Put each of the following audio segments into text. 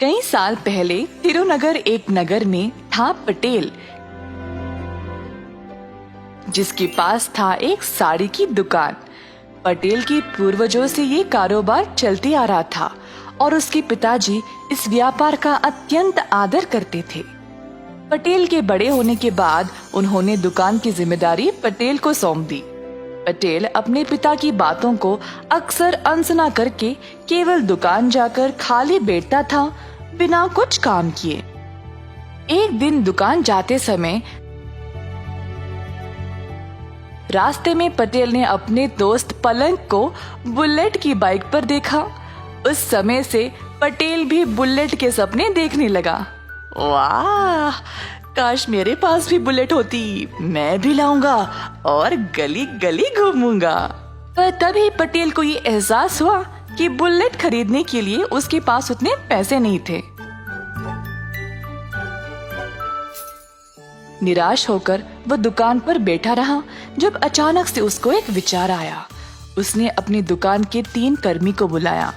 कई साल पहले तिरुनगर एक नगर में था पटेल, जिसके पास था एक साड़ी की दुकान। पटेल के पूर्वजों से ये कारोबार चलते आ रहा था और उसके पिताजी इस व्यापार का अत्यंत आदर करते थे। पटेल के बड़े होने के बाद उन्होंने दुकान की जिम्मेदारी पटेल को सौंप दी। पटेल अपने पिता की बातों को अक्सर अनसुना करके केवल दुकान जाकर खाली बैठता था, बिना कुछ काम किए। एक दिन दुकान जाते समय रास्ते में पटेल ने अपने दोस्त पलंग को बुलेट की बाइक पर देखा। उस समय से पटेल भी बुलेट के सपने देखने लगा। वाह, काश मेरे पास भी बुलेट होती, मैं भी लाऊंगा और गली गली घूमूंगा। पर तभी पटेल को ये एहसास हुआ कि बुलेट खरीदने के लिए उसके पास उतने पैसे नहीं थे। निराश होकर वह दुकान पर बैठा रहा, जब अचानक से उसको एक विचार आया। उसने अपनी दुकान के 3 कर्मी को बुलाया।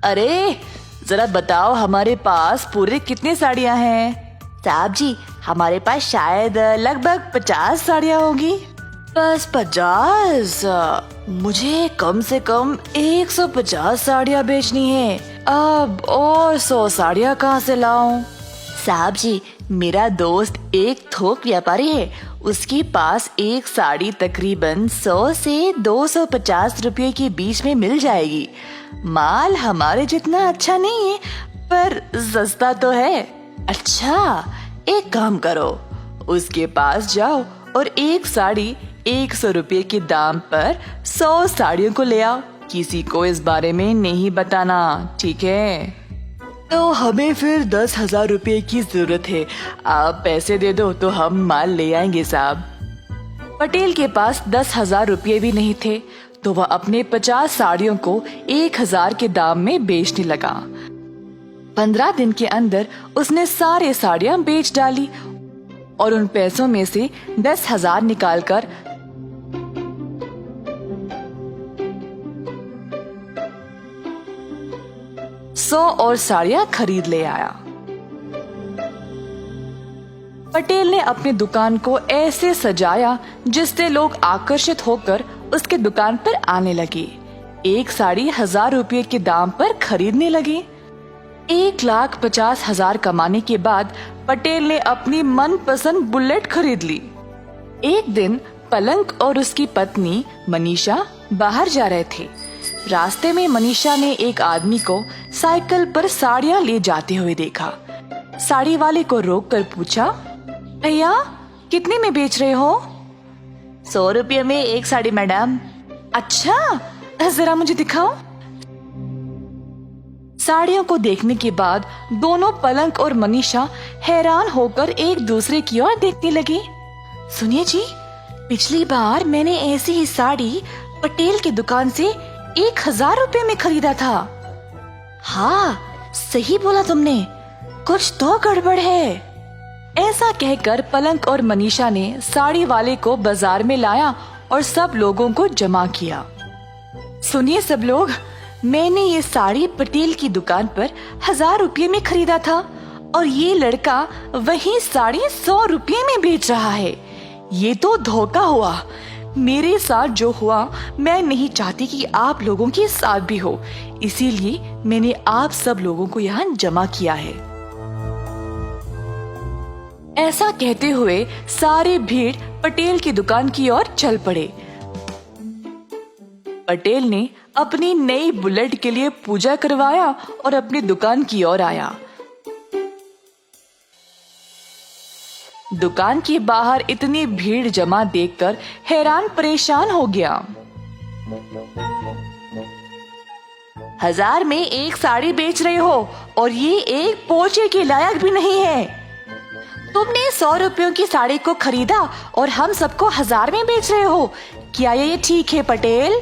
अरे जरा बताओ, हमारे पास पूरे कितने साड़ियाँ हैं? साहब जी, हमारे पास शायद लगभग 50 साड़ियाँ होंगी। बस 50? मुझे कम से कम 150 साड़ियाँ बेचनी है। अब और 100 साड़ियाँ कहाँ से लाऊं? साहब जी, मेरा दोस्त एक थोक व्यापारी है। उसके पास एक साड़ी तकरीबन 100 से 250 रुपये के बीच में मिल जाएगी। माल हमारे जितना अच्छा नहीं है, पर सस्ता तो है। अच्छा, एक काम करो, उसके पास जाओ और एक साड़ी 100 रुपये के दाम पर 100 साड़ियों को ले आओ। किसी को इस बारे में नहीं बताना, ठीक है? तो हमें फिर 10,000 रुपये की जरूरत है। आप पैसे दे दो तो हम माल ले आएंगे साहब। पटेल के पास 10,000 रुपये भी नहीं थे, तो वह अपने 50 साड़ियों को 1,000 के दाम में बेचने लगा। 15 दिन के अंदर उसने सारे साड़ियां बेच डाली और उन पैसों में से 10,000 निकालकर 100 और साड़ियां खरीद ले आया। पटेल ने अपनी दुकान को ऐसे सजाया जिससे लोग आकर्षित होकर उसके दुकान पर आने लगे। एक साड़ी 1,000 रुपये के दाम पर खरीदने लगे। 1,50,000 कमाने के बाद पटेल ने अपनी मनपसंद बुलेट खरीद ली। एक दिन पलंग और उसकी पत्नी मनीषा बाहर जा रहे थे। रास्ते में मनीषा ने एक आदमी को साइकिल पर साड़ियां ले जाते हुए देखा। साड़ी वाले को रोककर पूछा, भैया कितने में बेच रहे हो? 100 रुपये में एक साड़ी मैडम। अच्छा, जरा मुझे दिखाओ। साड़ियों को देखने के बाद दोनों पलंग और मनीषा हैरान होकर एक दूसरे की ओर देखने लगे। सुनिए जी, पिछली बार मैंने ऐसी ही साड़ी पटेल की दुकान से 1,000 रुपये में खरीदा था। हाँ, सही बोला तुमने, कुछ तो गड़बड़ है। ऐसा कहकर पलंग और मनीषा ने साड़ी वाले को बाजार में लाया और सब लोगों को जमा किया। सुनिए सब लोग, मैंने ये साड़ी पटेल की दुकान पर 1,000 रुपये में खरीदा था और ये लड़का वही साड़ी 100 रुपये में बेच रहा है। ये तो धोखा हुआ। मेरे साथ जो हुआ, मैं नहीं चाहती कि आप लोगों के साथ भी हो, इसीलिए मैंने आप सब लोगों को यहाँ जमा किया है। ऐसा कहते हुए सारी भीड़ पटेल की दुकान की ओर चल पड़े। पटेल ने अपनी नई बुलेट के लिए पूजा करवाया और अपनी दुकान की ओर आया। दुकान के बाहर इतनी भीड़ जमा देखकर हैरान परेशान हो गया। 1,000 में एक साड़ी बेच रहे हो और ये एक पोछे के लायक भी नहीं है। तुमने 100 रुपयों की साड़ी को खरीदा और हम सबको 1,000 में बेच रहे हो। क्या ये ठीक है पटेल?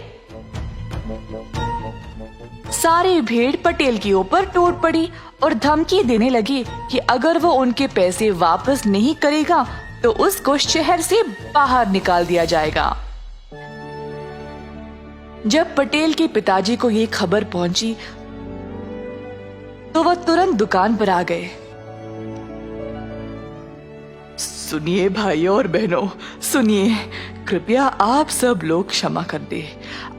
सारी भीड़ पटेल के ऊपर टूट पड़ी और धमकी देने लगी कि अगर वो उनके पैसे वापस नहीं करेगा तो उसको शहर से बाहर निकाल दिया जाएगा। जब पटेल के पिताजी को ये खबर पहुंची तो वह तुरंत दुकान पर आ गए। सुनिए भाइयों और बहनों, सुनिए, कृपया आप सब लोग क्षमा कर दे।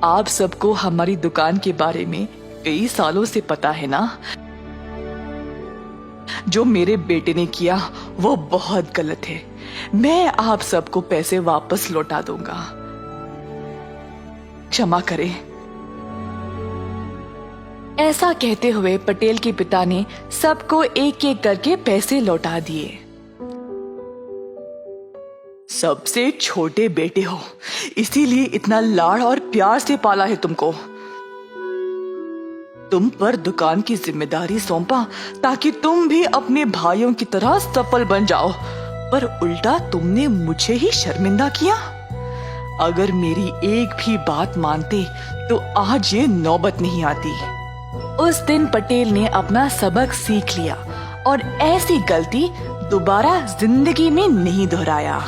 आप सबको हमारी दुकान के बारे में कई सालों से पता है ना। जो मेरे बेटे ने किया वो बहुत गलत है। मैं आप सबको पैसे वापस लौटा दूंगा, क्षमा करें। ऐसा कहते हुए पटेल के पिता ने सबको एक एक करके पैसे लौटा दिए। सबसे छोटे बेटे हो, इसीलिए इतना लाड़ और प्यार से पाला है तुमको। तुम पर दुकान की जिम्मेदारी सौंपा ताकि तुम भी अपने भाइयों की तरह सफल बन जाओ, पर उल्टा तुमने मुझे ही शर्मिंदा किया। अगर मेरी एक भी बात मानते तो आज ये नौबत नहीं आती। उस दिन पटेल ने अपना सबक सीख लिया और ऐसी गलती दोबारा जिंदगी में नहीं दोहराया।